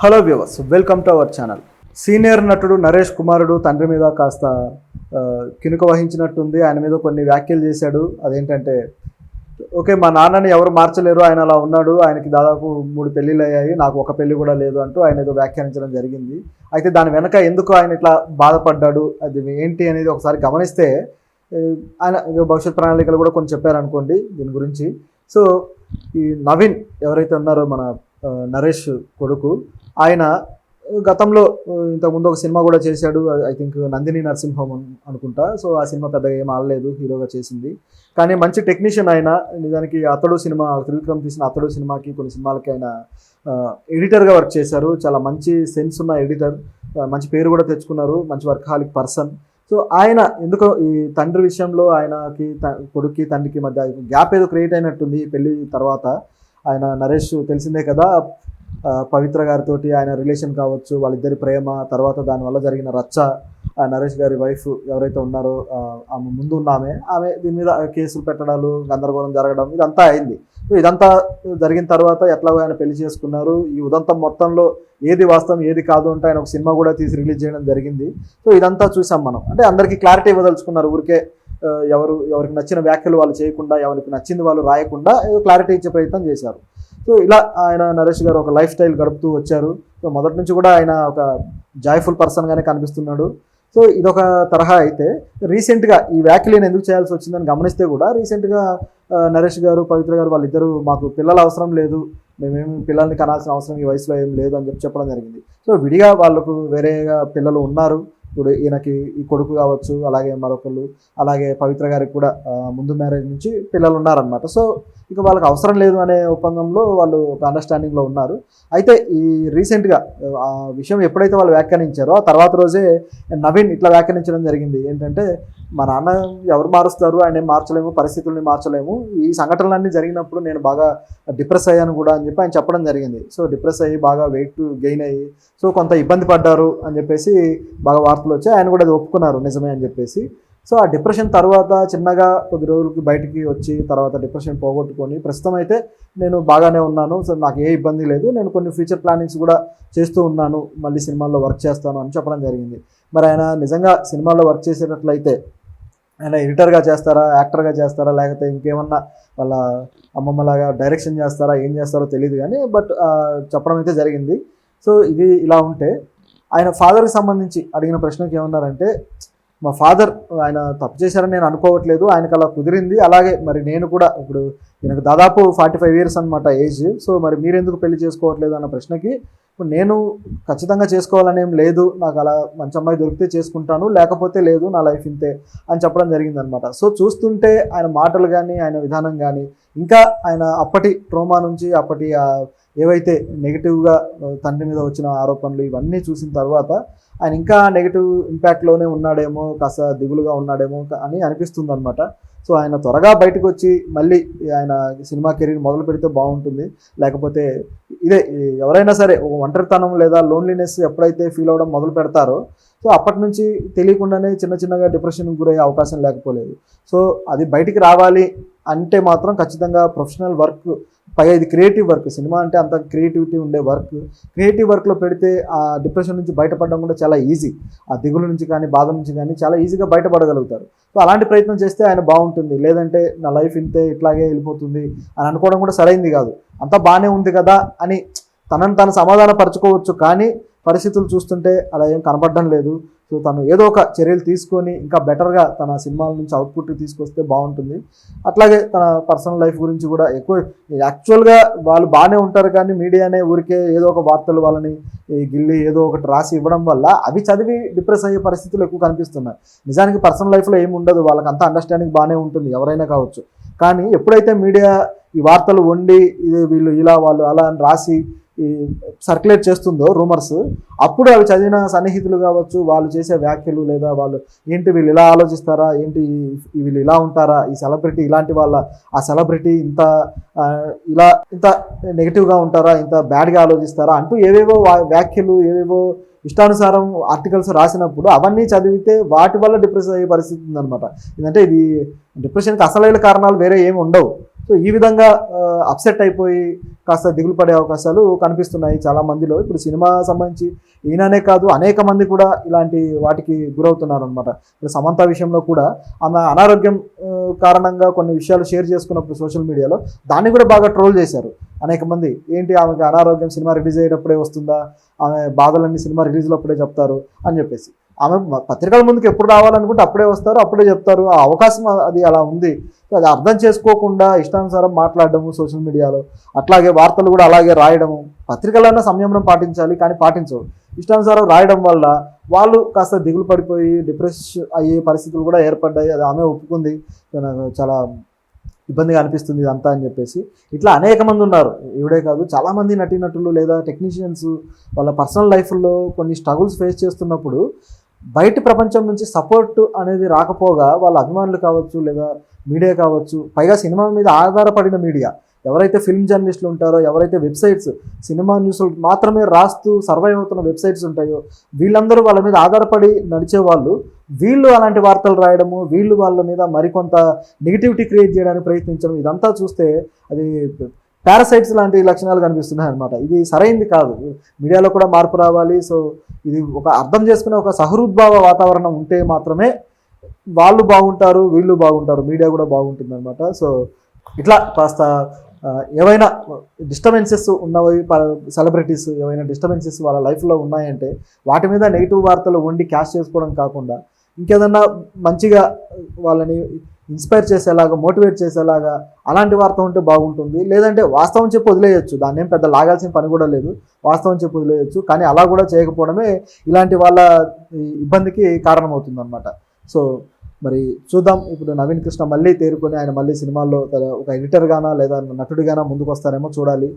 Hello viewers, welcome to our channel. Senior నటుడు నరేష్ కుమారుడు తండ్రి మీద కాస్త కినుక వహించినట్టుంది. ఆయన మీద కొన్ని వ్యాఖ్యలు చేశాడు. అదేంటంటే, ఓకే, మా నాన్నని ఎవరు మార్చలేరు, ఆయన అలా ఉన్నాడు, ఆయనకి దాదాపు 3 పెళ్ళిళ్ళు అయ్యాయి, నాకు ఒక పెళ్ళి కూడా లేదు అంటూ ఆయన ఏదో వ్యాఖ్యానించడం జరిగింది. అయితే దాని వెనక ఎందుకు ఆయన ఇట్లా బాధపడ్డాడు, అది ఏంటి అనేది ఒకసారి గమనిస్తే ఆయన భవిష్యత్ ప్రణాళికలు కూడా కొన్ని చెప్పారనుకోండి దీని గురించి. సో ఈ నవీన్ ఎవరైతే ఉన్నారో మన నరేష్ కొడుకు, ఆయన గతంలో ఇంతకుముందు ఒక సినిమా కూడా చేశాడు. ఐ థింక్ నందిని నరసింహం అనుకుంటా. సో ఆ సినిమా పెద్దగా ఏం ఆడలేదు, హీరోగా చేసింది. కానీ మంచి టెక్నీషియన్ ఆయన. నిజానికి అతడు సినిమా, త్రివిక్రమ్ తీసిన అతడు సినిమాకి, కొన్ని సినిమాలకి ఆయన ఎడిటర్గా వర్క్ చేశారు. చాలా మంచి సెన్స్ ఉన్న ఎడిటర్, మంచి పేరు కూడా తెచ్చుకున్నారు, మంచి వర్కహాలిక్ పర్సన్. సో ఆయన ఎందుకో ఈ తండ్రి విషయంలో ఆయనకి కొడుక్కి తండ్రికి మధ్య గ్యాప్ ఏదో క్రియేట్ అయినట్టుంది పెళ్లి తర్వాత. ఆయన నరేష్ తెలిసిందే కదా, పవిత్ర గారితో ఆయన రిలేషన్ కావచ్చు, వాళ్ళిద్దరి ప్రేమ, తర్వాత దానివల్ల జరిగిన రచ్చ, నరేష్ గారి వైఫ్ ఎవరైతే ఉన్నారో ఆమె ముందు ఆమె దీని మీద కేసులు పెట్టడాలు, గందరగోళం జరగడం, ఇదంతా అయింది. సో ఇదంతా జరిగిన తర్వాత ఎట్లాగో ఆయన పెళ్లి చేసుకున్నారు. ఈ ఉదంతం మొత్తంలో ఏది వాస్తవం ఏది కాదు అంటే ఆయన ఒక సినిమా కూడా తీసి రిలీజ్ చేయడం జరిగింది. సో ఇదంతా చూసాం మనం. అంటే అందరికీ క్లారిటీ ఇవ్వదలుచుకున్నారు. ఊరికే ఎవరికి నచ్చిన వ్యాఖ్యలు వాళ్ళు చేయకుండా, ఎవరికి నచ్చింది వాళ్ళు రాయకుండా ఏదో క్లారిటీ ఇచ్చే ప్రయత్నం చేశారు. సో ఇలా ఆయన నరేష్ గారు ఒక లైఫ్ స్టైల్ గడుపుతూ వచ్చారు. సో మొదటి నుంచి కూడా ఆయన ఒక జాయ్ఫుల్ పర్సన్గానే కనిపిస్తున్నాడు. సో ఇదొక తరహా. అయితే రీసెంట్గా ఈ వ్యాఖ్యలను ఎందుకు చేయాల్సి వచ్చిందని గమనిస్తే కూడా, రీసెంట్గా నరేష్ గారు, పవిత్ర గారు వాళ్ళిద్దరూ మాకు పిల్లలు అవసరం లేదు, మేమేమి పిల్లల్ని కనాల్సిన అవసరం ఈ వయసులో ఏం లేదు అని చెప్పడం జరిగింది. సో విడిగా వాళ్ళకు వేరేగా పిల్లలు ఉన్నారు. ఇప్పుడు ఈయనకి ఈ కొడుకు కావచ్చు, అలాగే మరొకళ్ళు, అలాగే పవిత్ర గారికి కూడా ముందు మ్యారేజ్ నుంచి పిల్లలు ఉన్నారనమాట. సో ఇక వాళ్ళకి అవసరం లేదు అనే ఒప్పందంలో వాళ్ళు ఒక అండర్స్టాండింగ్లో ఉన్నారు. అయితే ఈ రీసెంట్గా ఆ విషయం ఎప్పుడైతే వాళ్ళు వ్యాఖ్యానించారో ఆ తర్వాత రోజే నవీన్ ఇట్లా వ్యాఖ్యానించడం జరిగింది. ఏంటంటే, మా నాన్న ఎవరు మారుస్తారు, ఆయన ఏం మార్చలేము, పరిస్థితుల్ని మార్చలేము, ఈ సంఘటనలన్నీ జరిగినప్పుడు నేను బాగా డిప్రెస్ అయ్యాను కూడా అని చెప్పి ఆయన చెప్పడం జరిగింది. సో డిప్రెస్ అయ్యి బాగా వెయిట్ గెయిన్ అయ్యి సో కొంత ఇబ్బంది పడ్డారు అని చెప్పేసి బాగా వార్తలు వచ్చాయి. ఆయన కూడా అది ఒప్పుకున్నారు నిజమే అని చెప్పేసి. సో ఆ డిప్రెషన్ తర్వాత చిన్నగా కొద్ది రోజులకి బయటికి వచ్చి తర్వాత డిప్రెషన్ పోగొట్టుకొని ప్రస్తుతం అయితే నేను బాగానే ఉన్నాను, సో నాకు ఏ ఇబ్బంది లేదు, నేను కొన్ని ఫ్యూచర్ ప్లానింగ్స్ కూడా చేస్తూ ఉన్నాను, మళ్ళీ సినిమాల్లో వర్క్ చేస్తాను అని చెప్పడం జరిగింది. మరి ఆయన నిజంగా సినిమాల్లో వర్క్ చేసేటట్లయితే ఆయన ఎడిటర్గా చేస్తారా, యాక్టర్గా చేస్తారా, లేకపోతే ఇంకేమన్నా వాళ్ళ అమ్మమ్మలాగా డైరెక్షన్ చేస్తారా, ఏం చేస్తారో తెలియదు కానీ బట్ చెప్పడం అయితే జరిగింది. సో ఇది ఇలా ఉంటే, ఆయన ఫాదర్కి సంబంధించి అడిగిన ప్రశ్నకి ఏమన్నారంటే, మా ఫాదర్ ఆయన తప్పు చేశారని నేను అనుకోవట్లేదు, ఆయనకు అలా కుదిరింది, అలాగే మరి నేను కూడా ఇప్పుడు ఈయనకు దాదాపు 45 years అనమాట ఏజ్. సో మరి మీరెందుకు పెళ్లి చేసుకోవట్లేదు అన్న ప్రశ్నకి, ఇప్పుడు నేను ఖచ్చితంగా చేసుకోవాలనేం లేదు, నాకు అలా మంచి అమ్మాయి దొరికితే చేసుకుంటాను, లేకపోతే లేదు, నా లైఫ్ ఇంతే అని చెప్పడం జరిగిందనమాట. సో చూస్తుంటే ఆయన మాటలు కానీ, ఆయన విధానం కానీ, ఇంకా ఆయన అప్పటి ట్రోమా నుంచి, అప్పటి ఏవైతే నెగిటివ్గా తండ్రి మీద వచ్చిన ఆరోపణలు ఇవన్నీ చూసిన తర్వాత ఆయన ఇంకా నెగిటివ్ ఇంపాక్ట్లోనే ఉన్నాడేమో, కాస్త దిగులుగా ఉన్నాడేమో అని అనిపిస్తుంది అనమాట. సో ఆయన త్వరగా బయటకు వచ్చి మళ్ళీ ఆయన సినిమా కెరీర్ మొదలు పెడితే బాగుంటుంది. లేకపోతే ఇదే ఎవరైనా సరే ఒక ఒంటరితనం లేదా లోన్లీనెస్ ఎప్పుడైతే ఫీల్ అవ్వడం మొదలు పెడతారో, సో అప్పటి నుంచి తెలియకుండానే చిన్నగా డిప్రెషన్కి గురయ్యే అవకాశం లేకపోలేదు. సో అది బయటికి రావాలి అంటే మాత్రం ఖచ్చితంగా ప్రొఫెషనల్ వర్క్, పైగా ఇది క్రియేటివ్ వర్క్, సినిమా అంటే అంత క్రియేటివిటీ ఉండే వర్క్, క్రియేటివ్ వర్క్లో పెడితే ఆ డిప్రెషన్ నుంచి బయటపడడం కూడా చాలా ఈజీ. ఆ దిగులు నుంచి కానీ, బాధ నుంచి కానీ చాలా ఈజీగా బయటపడగలుగుతారు. సో అలాంటి ప్రయత్నం చేస్తే ఆయన బాగుంటుంది. లేదంటే నా లైఫ్ ఇంతే, ఇట్లాగే వెళ్ళిపోతుంది అని అనుకోవడం కూడా సరైంది కాదు. అంతా బాగానే ఉంది కదా అని తనను తాను సమాధాన పరచుకోవచ్చు, కానీ పరిస్థితులు చూస్తుంటే అలా ఏం కనపడడం లేదు. సో తను ఏదో ఒక చర్యలు తీసుకొని ఇంకా బెటర్గా తన సినిమాల నుంచి అవుట్పుట్ తీసుకొస్తే బాగుంటుంది. అట్లాగే తన పర్సనల్ లైఫ్ గురించి కూడా ఎక్కువ, యాక్చువల్గా వాళ్ళు బాగానే ఉంటారు కానీ మీడియానే ఊరికే ఏదో ఒక వార్తలు వాళ్ళని గిల్లి ఏదో ఒకటి రాసి ఇవ్వడం వల్ల అవి చదివి డిప్రెస్ అయ్యే పరిస్థితులు ఎక్కువ కనిపిస్తున్నాయి. నిజానికి పర్సనల్ లైఫ్లో ఏమి ఉండదు, వాళ్ళకి అంతా అండర్స్టాండింగ్ బాగానే ఉంటుంది, ఎవరైనా కావచ్చు. కానీ ఎప్పుడైతే మీడియా ఈ వార్తలు వండి ఇది వీళ్ళు ఇలా వాళ్ళు అలా అని రాసి ఈ సర్క్యులేట్ చేస్తుందో రూమర్స్, అప్పుడు అవి చదివిన సన్నిహితులు కావచ్చు, వాళ్ళు చేసే వ్యాఖ్యలు, లేదా వాళ్ళు ఏంటి వీళ్ళు ఇలా ఆలోచిస్తారా, ఏంటి వీళ్ళు ఇలా ఉంటారా, ఈ సెలబ్రిటీ ఇలాంటి వాళ్ళ, ఆ సెలబ్రిటీ ఇంత నెగిటివ్గా ఉంటారా, ఇంత బ్యాడ్గా ఆలోచిస్తారా అంటూ ఏవేవో వ్యాఖ్యలు, ఏవేవో ఇష్టానుసారం ఆర్టికల్స్ రాసినప్పుడు అవన్నీ చదివితే వాటి వల్ల డిప్రెస్ అయ్యే పరిస్థితి ఉందన్నమాట. ఎందుకంటే ఇది డిప్రెషన్కి అసలైన కారణాలు వేరే ఏమి ఉండవు. సో ఈ విధంగా అప్సెట్ అయిపోయి కాస్త దిగులు పడే అవకాశాలు కనిపిస్తున్నాయి చాలా మందిలో. ఇప్పుడు సినిమా సంబంధించి ఈయననే కాదు, అనేక మంది కూడా ఇలాంటి వాటికి గురవుతున్నారు అనమాట. ఇప్పుడు సమంత విషయంలో కూడా ఆమె అనారోగ్యం కారణంగా కొన్ని విషయాలు షేర్ చేసుకున్నప్పుడు సోషల్ మీడియాలో దాన్ని కూడా బాగా ట్రోల్ చేశారు అనేక మంది. ఏంటి ఆమెకి అనారోగ్యం సినిమా రిలీజ్ అయ్యేటప్పుడే వస్తుందా, ఆమె బాధలన్నీ సినిమా రిలీజ్లో అప్పుడే చెప్తారు అని చెప్పేసి. ఆమె పత్రికల ముందుకు ఎప్పుడు రావాలనుకుంటే అప్పుడే వస్తారు, అప్పుడే చెప్తారు. ఆ అవకాశం అది అలా ఉంది. అది అర్థం చేసుకోకుండా ఇష్టానుసారం మాట్లాడడము సోషల్ మీడియాలో, అట్లాగే వార్తలు కూడా అలాగే రాయడము. పత్రికలన్నా సంయమనం పాటించాలి, కానీ పాటించవు. ఇష్టానుసారం రాయడం వల్ల వాళ్ళు కాస్త దిగులు పడిపోయి డిప్రెస్ అయ్యే పరిస్థితులు కూడా ఏర్పడ్డాయి. అది ఆమె ఒప్పుకుంది, నాకు చాలా ఇబ్బందిగా అనిపిస్తుంది ఇదంతా అని చెప్పేసి. ఇట్లా అనేక మంది ఉన్నారు, ఇవిడే కాదు చాలామంది నటీనటులు లేదా టెక్నీషియన్స్ వాళ్ళ పర్సనల్ లైఫ్లో కొన్ని స్ట్రగుల్స్ ఫేస్ చేస్తున్నప్పుడు బయట ప్రపంచం నుంచి సపోర్ట్ అనేది రాకపోగా వాళ్ళ అభిమానులు కావచ్చు లేదా మీడియా కావచ్చు, పైగా సినిమా మీద ఆధారపడిన మీడియా ఎవరైతే ఫిల్మ్ జర్నలిస్టులు ఉంటారో, ఎవరైతే వెబ్సైట్స్ సినిమా న్యూస్లు మాత్రమే రాస్తూ సర్వైవ్ అవుతున్న వెబ్సైట్స్ ఉంటాయో, వీళ్ళందరూ వాళ్ళ మీద ఆధారపడి నడిచే వాళ్ళు, వీళ్ళు అలాంటి వార్తలు రాయడము, వీళ్ళు వాళ్ళ మీద మరికొంత నెగిటివిటీ క్రియేట్ చేయడానికి ప్రయత్నించడం, ఇదంతా చూస్తే అది పారాసైట్స్ లాంటి లక్షణాలు కనిపిస్తున్నాయి అనమాట. ఇది సరైంది కాదు. మీడియాలో కూడా మార్పు రావాలి. సో ఇది ఒక అర్థం చేసుకునే ఒక సహృద్భావ వాతావరణం ఉంటే మాత్రమే వాళ్ళు బాగుంటారు, వీళ్ళు బాగుంటారు, మీడియా కూడా బాగుంటుంది అనమాట. సో ఇట్లా కాస్త ఏవైనా డిస్టర్బెన్సెస్ ఉన్నవి, సెలబ్రిటీస్ ఏవైనా డిస్టర్బెన్సెస్ వాళ్ళ లైఫ్లో ఉన్నాయంటే వాటి మీద నెగిటివ్ వార్తలు వండి క్యాష్ చేసుకోవడం కాకుండా ఇంకేదన్నా మంచిగా వాళ్ళని ఇన్స్పైర్ చేసేలాగా, మోటివేట్ చేసేలాగా అలాంటి వార్త ఉంటే బాగుంటుంది. లేదంటే వాస్తవం చెప్పి వదిలేయచ్చు, దాన్ని ఏం పెద్ద లాగాల్సిన పని కూడా లేదు, వాస్తవం చెప్పి వదిలేయచ్చు. కానీ అలా కూడా చేయకపోవడమే ఇలాంటి వాళ్ళ ఇబ్బందికి కారణమవుతుంది అనమాట. సో మరి చూద్దాం, ఇప్పుడు నవీన్ కృష్ణ మళ్ళీ తేరుకొని ఆయన మళ్ళీ సినిమాల్లో ఒక ఎడిటర్గానా లేదా నటుడిగానా ముందుకు వస్తారేమో చూడాలి.